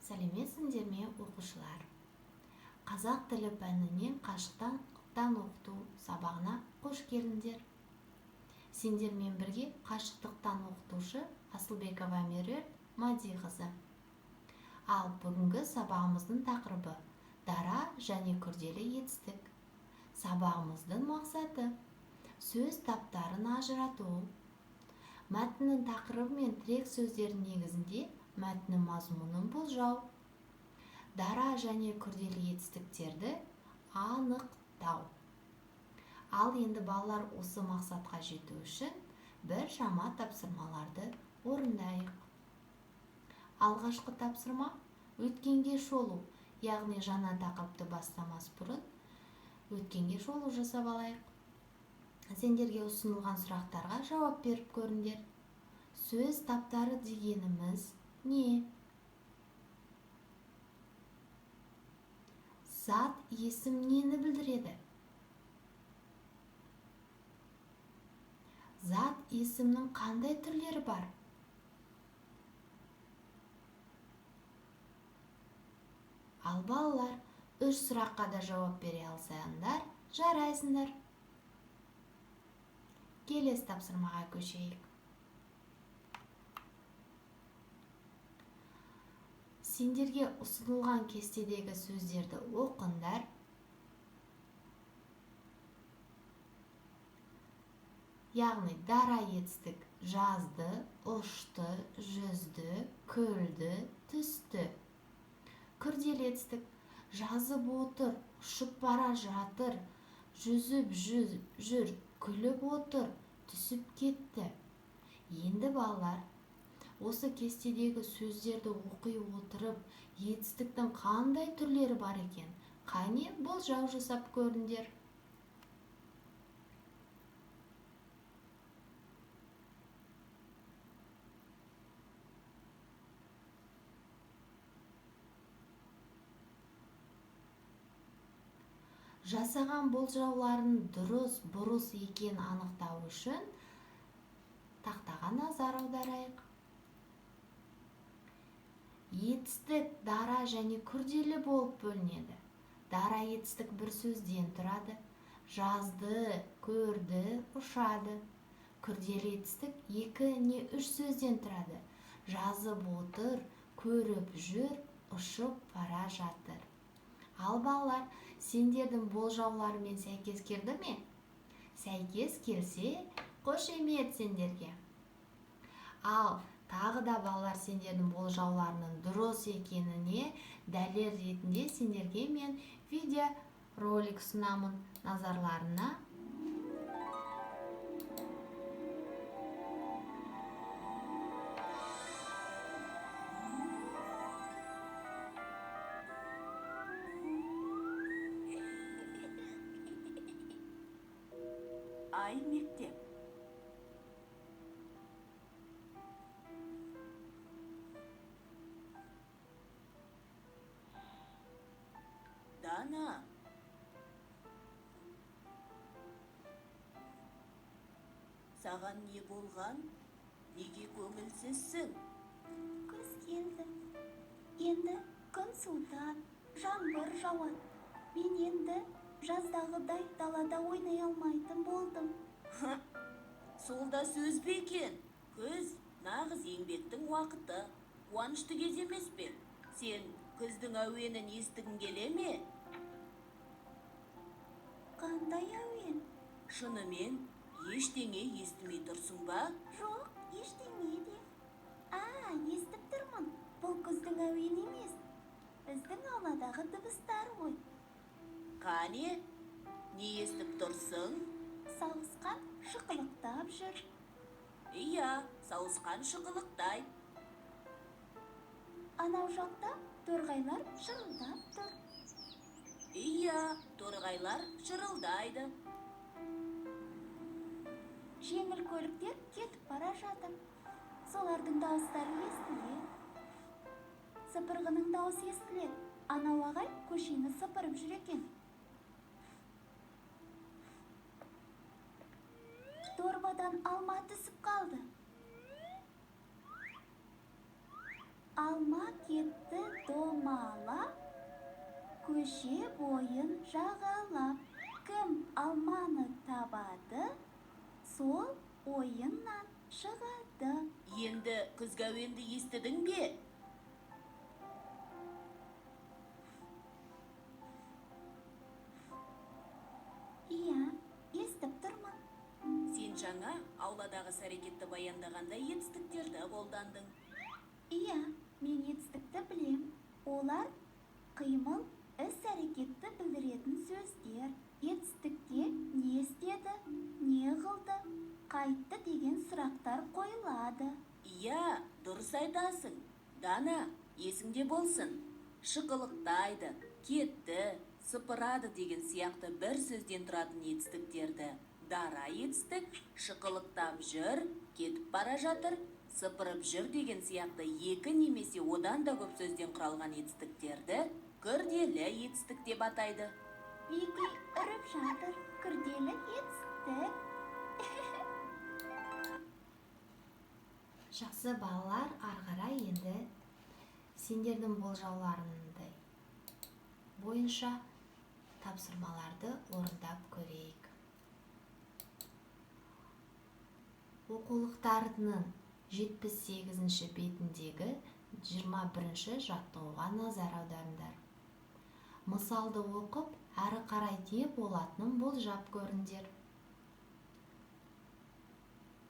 Сәлеметсіңдер ме, оқушылар? Қазақ тілі пәнінен қашықтан оқыту сабағына қош келдіңдер. Сендермен бірге қашықтықтан оқытушы Асылбекова Меруерт Мадиқызы. Ал бүгінгі сабағымыздың тақырыбы дара және күрделі етістік. Сабағымыздың мақсаты сөз таптарын ажырату. Мәтіннің тақырыбы мен тірек сөздердің негізінде мәтіннің мазмұнын болжау. Дара және күрделі етістіктерді анықтау. Ал енді балалар осы мақсатқа жету үшін бір шама тапсырмаларды орындайық. Алғашқы тапсырма өткенге шолу, яғни жаңа тақырыпты бастамас бұрын өткенге шолу жасап алайық. Сендерге ұсынылған сұрақтарға жауап беріп көріңдер. Сөз таптары дегеніміз не? Зат, есім нені білдіреді? Зат, есімнің қандай түрлері бар? Ал балалар, 3 сұраққа да жауап бере алсаңдар, жарайсыңдар. Келесі тапсырмаға көшейік. Сендерге ұсынылған кестедегі сөздерді оқыңдар. Яғни дара етістік жазды, ұшты, жүзді, күлді, түсті. Күрделі етістік жазып отыр, ұшып бара жатыр, жүзіп жүр, күліп отыр, түсіп кетті. Енді балалар, осы кестедегі сөздерді оқи отырып, етістіктің қандай түрлері бар екен? Қане болжау жасап көріңдер. Жасаған болжауларын дұрыс, бұрыс екен анықтау үшін тақтаға назар аударайық. Етістік дара және күрделі болып бөлінеді. Дара етістік бір сөзден тұрады. Жазды, көрді, ұшады. Күрделі етістік 2 не 3 сөзден тұрады. Жазып отыр, көріп жүр, ұшып бара жатыр. Ал балалар, сендердің болжауларымен сәйкес келді ме? Сәйкес келсе, қошемет сендерге. Ал тағы да балалар, сендердің болжауларының дұрыс екеніне дәлел ретінде сендерге мен видеоролик ұсынамын. Назарларына. Ай мектеп. Дана. Саған не болған? Неге көңілсізсің? Күз келді. Енді күн суытады, жаңбыр жауады. Мен енді жаздағыдай далада ойнай алмайтын болдым. Сол да сөз бе екен? Күз нағыз еңбектің уақыты. Қуанышты кез емес пе? Сен күздің әуенін естігің келе ме? Қандай әуен? Шынымен ештеңе естімей тұрсың ба? Жоқ, ештеңе де. Естіп тұрмын. Бұл күздің әуені емес. Біздің ауладағы дыбыстар ғой. Қане, не естіп тұрсың? Сауысқан шықылықтап жүр. Иә, сауысқан шықылықтай. Анау жақта торғайлар шырылдап тұр. Иә, торғайлар шырылдайды. Жеңіл көліктер кетіп бара жатыр. Солардың дауыстары естіледі. Сыпырғының дауысы естіледі. Анау ағай көшені сыпырып жүр екен. Дорбадан алма түсіп қалды. Ал алма кетті домалап, көше бойын жағалап. Кім алманы табады, сол ойыннан шығады. Енді күзгі әуенді естідің бе? Иә, естіп тұрмын. Сен жаңа ауладағы іс-әрекетті баяндағанда етістіктерді қолдандың. Иә, мен етістікті білем. Олар қимыл, іс-әрекетті білдіретін сөздер. Етістікте не істеді, не қылды, қайтты деген сұрақтар қойылады. Иә, дұрыс айтасың. Дана, есіңде болсын. Шықылықтайды, кетті, сыпырады деген сияқты бір сөзден тұратын етістіктерді дара етістік, шықылықтап жүр, кетіп бара жатыр, сыпырып жүр деген сияқты екі немесе одан да көп сөзден құралған етістіктерді күрделі етістік деп атайды. Вики үріп жатыр. Күрделі етістік. Жақсы балалар, арғарай енді сендердің болжауларыңды бойынша тапсырмаларды орындап көрейік. Оқулықтарының 78-ші бетіндегі 21-ші жаттығуға назар аударыңдар. Мысалды оқып, әрі қарай не болатынын болжап көріңдер.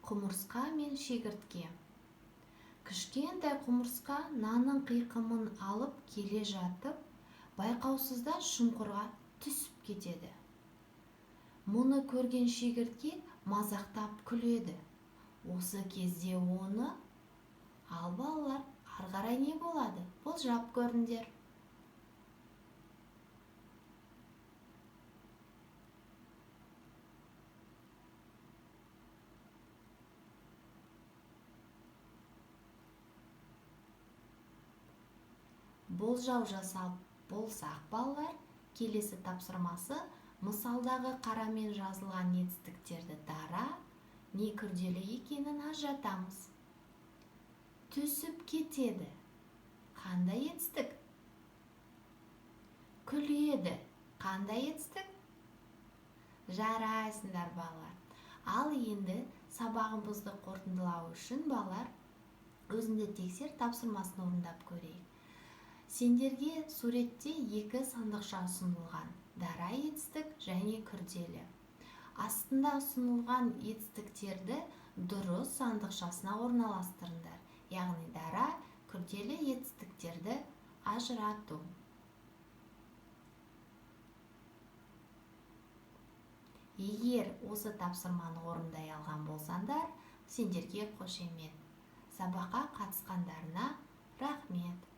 Құмырсқа мен шегіртке. Кішкентай құмырсқа нанның қиқымын алып келе жатып, байқаусызда шұңқырға түсіп кетеді. Мұны көрген шегіртке мазақтап күледі. Осы кезде оны ал балалар, ары қарай не болады? Болжап көріңдер. Болжау жасап болсақ балалар, келесі тапсырмасы мысалдағы қарамен жазылған етістіктерді дара, не күрделі екенін ажыратамыз. Түсіп кетеді. Қандай етістік? Күледі. Қандай етістік? Жарайсыңдар балалар. Ал енді сабағымызды қорытындылау үшін балалар, өзіңді тексер, тапсырмасын орындап көрейік. Сендерге суретте екі сандықша ұсынылған, дара етістік және күрделі. Астында ұсынылған етістіктерді дұрыс сандықшасына орналастырыңдар. Яғни дара, күрделі етістіктерді ажырату. Егер осы тапсырманы орындай алған болсаңдар, сендерге қошемет. Сабаққа қатысқандарына рахмет.